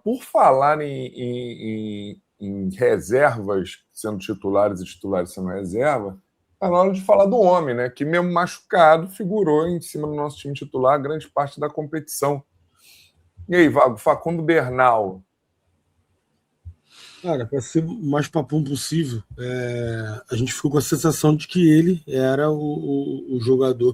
Por falar em reservas sendo titulares e titulares sendo reserva, está na hora de falar do homem, né? Que mesmo machucado figurou em cima do nosso time titular grande parte da competição. E aí, Vago, Facundo Bernal. Cara, para ser o mais papum possível, a gente ficou com a sensação de que ele era o jogador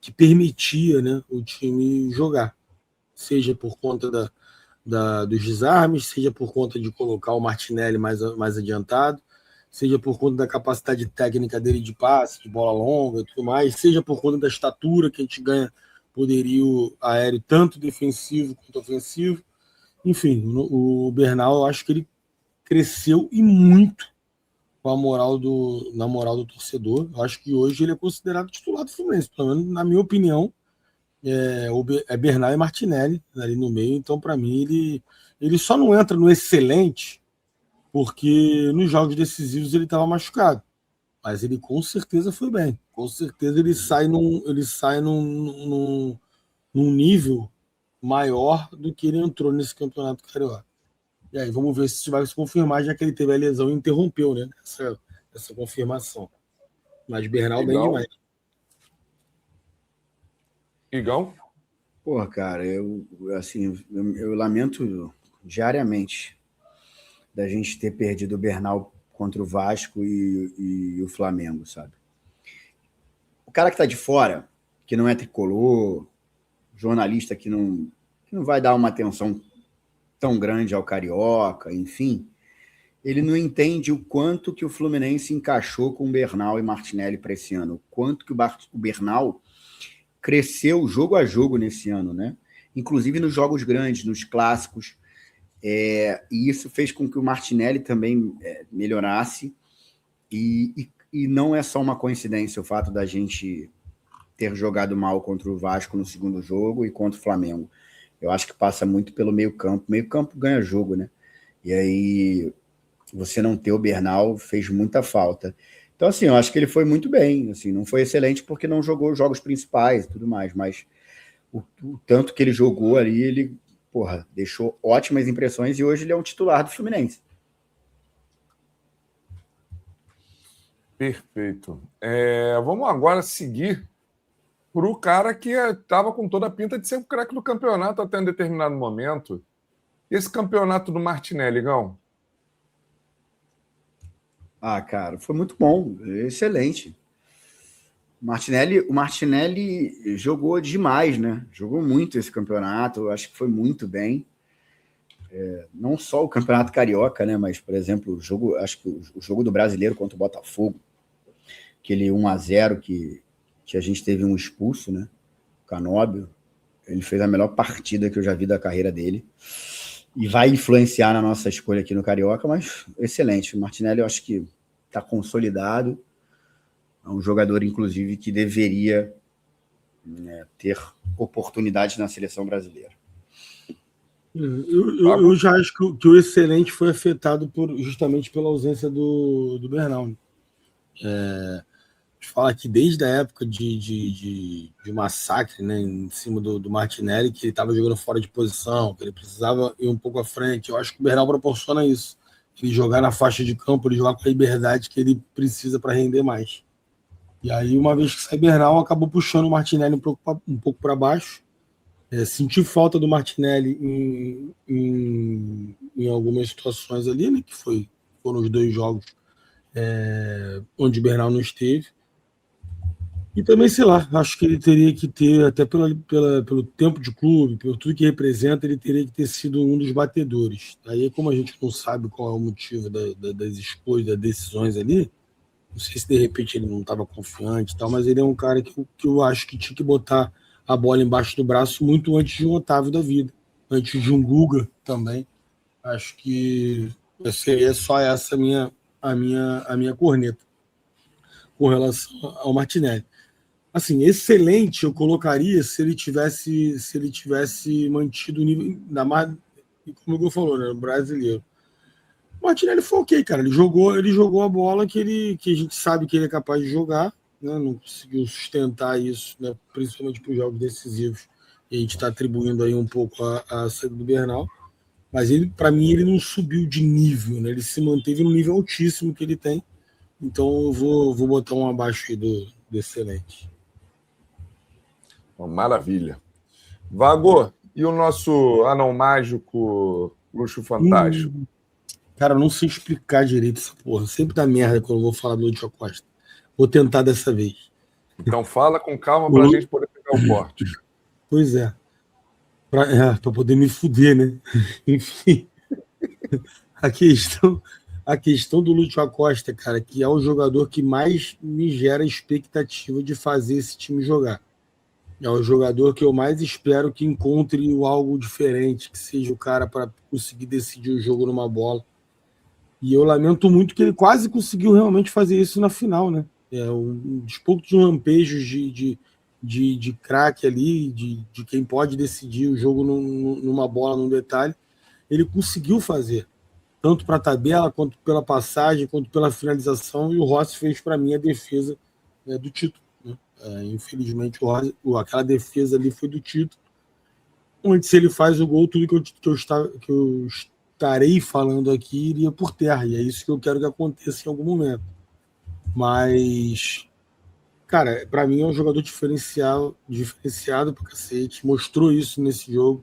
que permitia, né, o time jogar. Seja por conta dos desarmes, seja por conta de colocar o Martinelli mais adiantado, seja por conta da capacidade técnica dele de passe, de bola longa e tudo mais, seja por conta da estatura que a gente ganha poderio aéreo, tanto defensivo quanto ofensivo. Enfim, o Bernal, eu acho que ele cresceu e muito na moral do torcedor. Eu acho que hoje ele é considerado titular do Fluminense, pelo menos na minha opinião. É Bernal e Martinelli ali no meio, então para mim ele só não entra no excelente porque nos jogos decisivos ele estava machucado, mas ele com certeza foi bem, com certeza ele sai num nível maior do que ele entrou nesse campeonato carioca. E aí vamos ver se isso vai se confirmar, já que ele teve a lesão e interrompeu, né, essa confirmação. Mas Bernal bem demais. Igão? Porra, cara, eu lamento diariamente da gente ter perdido o Bernal contra o Vasco e o Flamengo, sabe? O cara que tá de fora, que não é tricolor, jornalista que não vai dar uma atenção tão grande ao Carioca, enfim, ele não entende o quanto que o Fluminense encaixou com o Bernal e Martinelli para esse ano, o quanto que o Bernal cresceu jogo a jogo nesse ano, né? Inclusive nos jogos grandes, nos clássicos, e isso fez com que o Martinelli também melhorasse, e não é só uma coincidência o fato da gente ter jogado mal contra o Vasco no segundo jogo e contra o Flamengo. Eu acho que passa muito pelo meio-campo. Meio-campo ganha jogo, né? E aí você não ter o Bernal fez muita falta. Então, assim, eu acho que ele foi muito bem. Assim, não foi excelente porque não jogou os jogos principais e tudo mais, mas o tanto que ele jogou ali, ele, deixou ótimas impressões e hoje ele é um titular do Fluminense. Perfeito. Vamos agora seguir para o cara que estava com toda a pinta de ser o craque do campeonato até um determinado momento. Esse campeonato do Martinelli, Gão? Cara, foi muito bom, excelente. O Martinelli jogou demais, né? Jogou muito esse campeonato, eu acho que foi muito bem. Não só o campeonato carioca, né? Mas, por exemplo, acho que o jogo do Brasileiro contra o Botafogo, aquele 1-0 que a gente teve um expulso, né? O Canóbio, ele fez a melhor partida que eu já vi da carreira dele. E vai influenciar na nossa escolha aqui no Carioca, mas excelente. O Martinelli, eu acho que está consolidado. É um jogador, inclusive, que deveria ter oportunidade na seleção brasileira. Eu já acho que o excelente foi afetado justamente pela ausência do Bernal. Fala que desde a época de massacre, né, em cima do Martinelli, que ele estava jogando fora de posição, que ele precisava ir um pouco à frente. Eu acho que o Bernal proporciona isso. Ele jogar na faixa de campo, ele jogar com a liberdade que ele precisa para render mais. E aí, uma vez que sai Bernal, acabou puxando o Martinelli um pouco para baixo. Senti falta do Martinelli em algumas situações ali, né, que foram os 2 jogos onde o Bernal não esteve. E também, sei lá, acho que ele teria que ter, até pelo tempo de clube, por tudo que representa, ele teria que ter sido um dos batedores. Aí, como a gente não sabe qual é o motivo das escolhas, das decisões ali, não sei se de repente ele não estava confiante e tal, mas ele é um cara que eu acho que tinha que botar a bola embaixo do braço muito antes de um Otávio da vida, antes de um Guga também. Acho que seria só essa a minha corneta com relação ao Martinelli. Assim, excelente eu colocaria se ele tivesse mantido o nível, ainda mais, como o Hugo falou, né, brasileiro. O Martinelli foi ok, cara. Ele jogou a bola que a gente sabe que ele é capaz de jogar, né? Não conseguiu sustentar isso, né? Principalmente para os jogos decisivos. E a gente está atribuindo aí um pouco a saída do Bernal. Mas ele, para mim, ele não subiu de nível, né? Ele se manteve no nível altíssimo que ele tem. Então eu vou botar um abaixo aí do excelente. Maravilha. Vago, e o nosso anão mágico Luxo Fantástico? Cara, eu não sei explicar direito essa porra. Sempre dá merda quando eu vou falar do Lúcio Costa. Vou tentar dessa vez. Então fala com calma para a gente poder pegar o corte. Pois é. Pra poder me fuder, né? Enfim. A questão do Lúcio Acosta, cara, que é o jogador que mais me gera expectativa de fazer esse time jogar. É o jogador que eu mais espero que encontre algo diferente, que seja o cara para conseguir decidir o jogo numa bola. E eu lamento muito que ele quase conseguiu realmente fazer isso na final, né? Um dos poucos lampejos de craque ali, de quem pode decidir o jogo numa bola, num detalhe, ele conseguiu fazer. Tanto para a tabela, quanto pela passagem, quanto pela finalização, e o Rossi fez para mim a defesa do título. Né? Infelizmente, aquela defesa ali foi do título, onde se ele faz o gol, tudo que eu estarei falando aqui iria por terra, e é isso que eu quero que aconteça em algum momento. Mas, cara, para mim é um jogador diferenciado pra cacete, mostrou isso nesse jogo.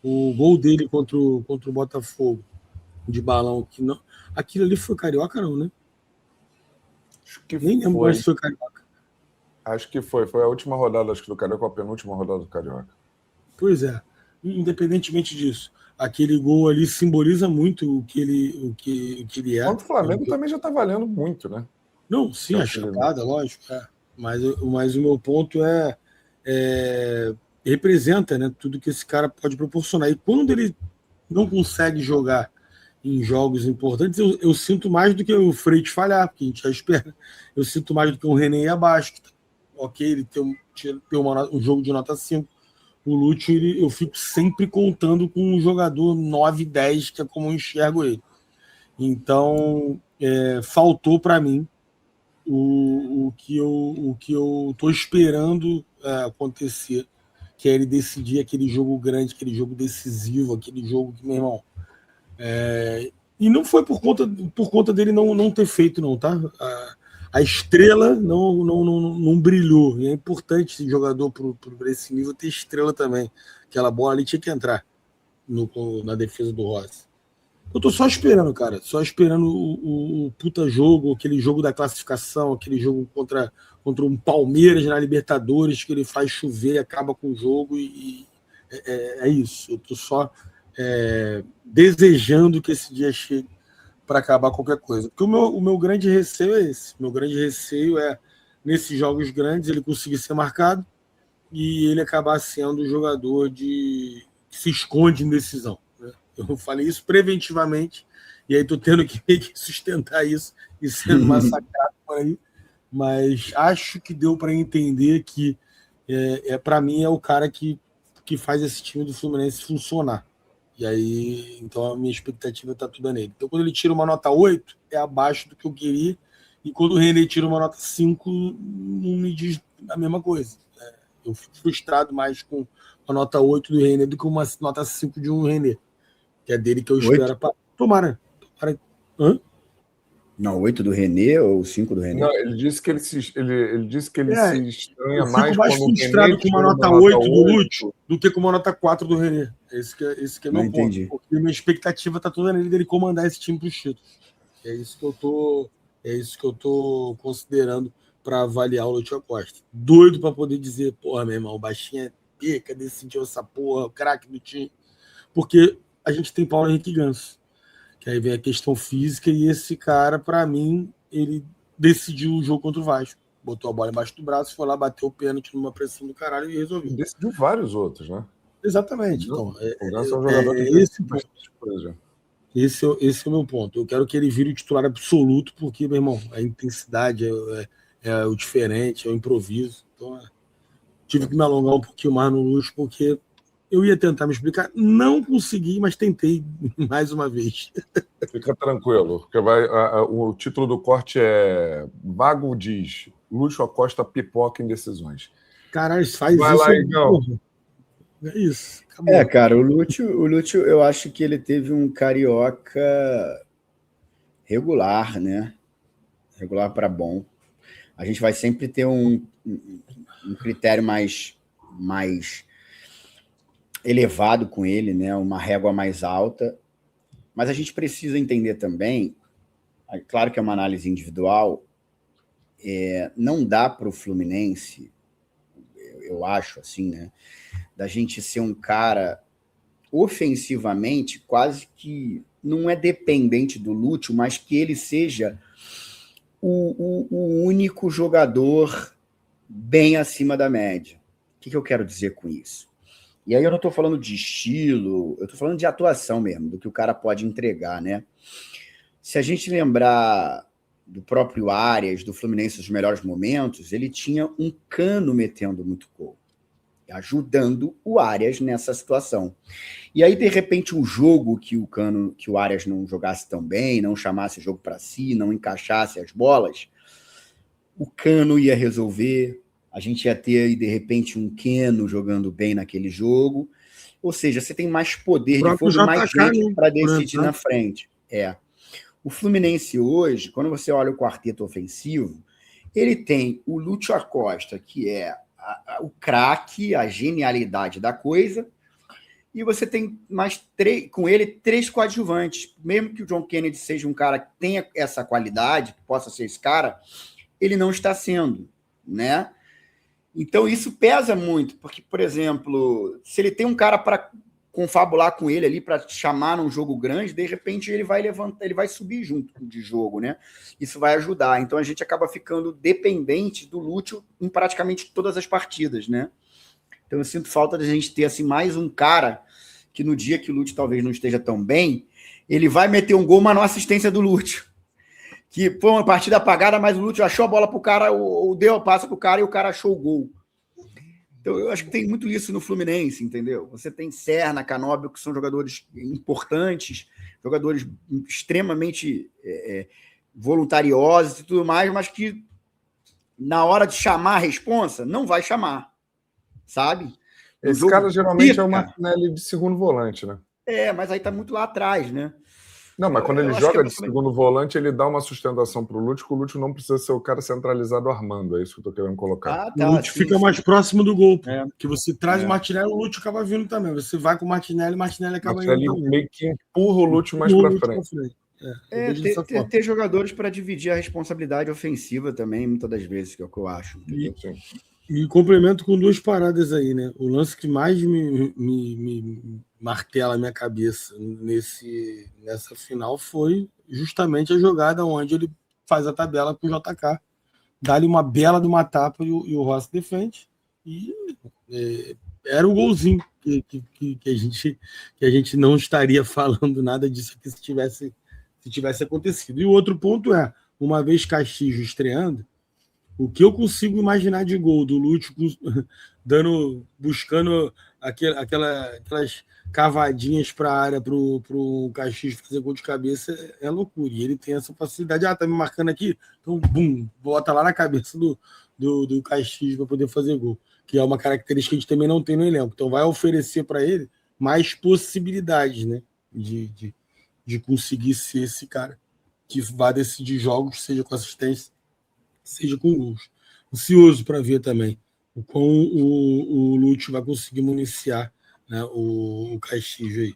O gol dele contra o Botafogo, de balão, que não. Aquilo ali foi carioca, não, né? Acho que nem lembro mais se foi carioca. Acho que foi. Foi a última rodada, acho que do Carioca, a penúltima rodada do Carioca. Pois é. Independentemente disso, aquele gol ali simboliza muito o que ele é. Contra o Flamengo também já está valendo muito, né? Não, sim, a chapada, lógico. Mas o meu ponto representa, né, tudo que esse cara pode proporcionar. E quando ele não consegue jogar em jogos importantes, eu sinto mais do que o Freitas falhar, porque a gente já espera. Eu sinto mais do que o René abaixo. Ok, ele tem um jogo de nota 5. O Lúcio, eu fico sempre contando com um jogador 9, 10, que é como eu enxergo ele. Então, faltou para mim o que eu estou esperando acontecer, que é ele decidir aquele jogo grande, aquele jogo decisivo, aquele jogo que, meu irmão... E não foi por conta dele não ter feito, não, tá? A estrela não brilhou. E é importante esse jogador para esse nível ter estrela também. Aquela bola ali tinha que entrar na defesa do Rossi. Eu tô só esperando, cara. Só esperando o puta jogo, aquele jogo da classificação, aquele jogo contra um Palmeiras na Libertadores, que ele faz chover, acaba com o jogo e é isso. Eu tô só desejando que esse dia chegue para acabar qualquer coisa. Porque o meu grande receio é esse. O meu grande receio é, nesses jogos grandes, ele conseguir ser marcado e ele acabar sendo o jogador que se esconde em decisão. Né? Eu falei isso preventivamente, e aí estou tendo que sustentar isso e sendo massacrado por aí. Mas acho que deu para entender que, para mim, é o cara que faz esse time do Fluminense funcionar. E aí, então a minha expectativa está toda nele. Então, quando ele tira uma nota 8, é abaixo do que eu queria. E quando o René tira uma nota 5, não me diz a mesma coisa. Eu fico frustrado mais com a nota 8 do René do que uma nota 5 de um René. Que é dele que eu espero. Tomara. Hã? Não, 8 do René ou 5 do René? Não, ele disse que ele se estranha mais mais quando o frustrado René com uma nota 8 do Lúcio do que com uma nota 4 do René. Esse que é meu ponto. Entendi. Porque minha expectativa está toda nele dele comandar esse time para os títulos. É isso que eu tô considerando para avaliar o Lúcio Costa. Doido para poder dizer, porra, meu irmão, o baixinho é pica, decidiu essa porra, o craque do time. Porque a gente tem Paulo Henrique Ganso. Que aí vem a questão física, e esse cara, para mim, ele decidiu o jogo contra o Vasco. Botou a bola embaixo do braço, foi lá, bateu o pênalti numa pressão do caralho e resolveu. Decidiu vários outros, né? Exatamente. Então, o Ganso é um jogador que esse coisa. Esse é o meu ponto. Eu quero que ele vire o titular absoluto, porque, meu irmão, a intensidade é o diferente, é o improviso. Então, tive que me alongar um pouquinho mais no Lúcio, porque eu ia tentar me explicar. Não consegui, mas tentei mais uma vez. Fica tranquilo, porque o título do corte é Vago diz: Lúcio Acosta pipoca em decisões. Caralho, faz vai isso. Lá, Igão. É isso. Acabou. Cara, o Lúcio, eu acho que ele teve um carioca regular, né? Regular para bom. A gente vai sempre ter um critério mais elevado com ele, né? Uma régua mais alta. Mas a gente precisa entender também, claro que é uma análise individual, não dá para o Fluminense, eu acho assim, né? Da gente ser um cara ofensivamente quase que não é dependente do Lúcio, mas que ele seja o único jogador bem acima da média. O que eu quero dizer com isso? E aí eu não estou falando de estilo, eu estou falando de atuação mesmo, do que o cara pode entregar, né? Se a gente lembrar do próprio Arias, do Fluminense nos melhores momentos, ele tinha um Cano metendo muito gol, ajudando o Arias nessa situação. E aí, de repente, um jogo que o Arias não jogasse tão bem, não chamasse o jogo para si, não encaixasse as bolas, o Cano ia resolver, a gente ia ter aí, de repente, um Keno jogando bem naquele jogo. Ou seja, você tem mais poder de fogo, mais gente para decidir na frente. O Fluminense hoje, quando você olha o quarteto ofensivo, ele tem o Lúcio Acosta, que é o craque, a genialidade da coisa, e você tem com ele 3 coadjuvantes. Mesmo que o John Kennedy seja um cara que tenha essa qualidade, que possa ser esse cara, ele não está sendo, né? Então isso pesa muito, porque, por exemplo, se ele tem um cara para confabular com ele ali, para chamar num jogo grande, de repente ele vai levantar, ele vai subir junto de jogo, né? Isso vai ajudar. Então a gente acaba ficando dependente do Lúcio em praticamente todas as partidas, né? Então eu sinto falta de a gente ter assim mais um cara que no dia que o Lúcio talvez não esteja tão bem, ele vai meter um gol, mas não assistência do Lúcio. Que foi uma partida apagada, mas o Lúcio achou a bola pro cara, ou deu a passo pro cara e o cara achou o gol. Então, eu acho que tem muito isso no Fluminense, entendeu? Você tem Serna, Canóbio, que são jogadores importantes, jogadores extremamente voluntariosos e tudo mais, mas que na hora de chamar a responsa, não vai chamar, sabe? Esse cara geralmente é o Martinelli de segundo volante, né? Mas aí tá muito lá atrás, né? Não, mas quando ele joga de segundo volante, ele dá uma sustentação para o Lúcio, que o Lúcio não precisa ser o cara centralizado armando. É isso que eu tô querendo colocar. O Lúcio fica mais próximo do gol. Que você traz o Martinelli, o Lúcio acaba vindo também. Você vai com o Martinelli acaba indo também. Meio que empurra o Lúcio mais para frente. Ter jogadores para dividir a responsabilidade ofensiva também, muitas das vezes, que é o que eu acho. E complemento com 2 paradas aí, né? O lance que mais me martela a minha cabeça nessa final foi justamente a jogada onde ele faz a tabela com o JK, dá-lhe uma bela de uma tapa e o Rossi defende. E era o golzinho que a gente não estaria falando nada disso aqui se tivesse acontecido. E o outro ponto é, uma vez Castillo estreando, o que eu consigo imaginar de gol do Lúcio buscando aquelas cavadinhas para a área para o Castillo fazer gol de cabeça é loucura. E ele tem essa facilidade. Tá me marcando aqui? Então, bum, bota lá na cabeça do Castillo para poder fazer gol. Que é uma característica que a gente também não tem no elenco. Então, vai oferecer para ele mais possibilidades, né? De conseguir ser esse cara que vai decidir jogos, seja com assistência, seja com gols. Ansioso para ver também o quão o Lúcio vai conseguir municiar, né, o Castillo aí.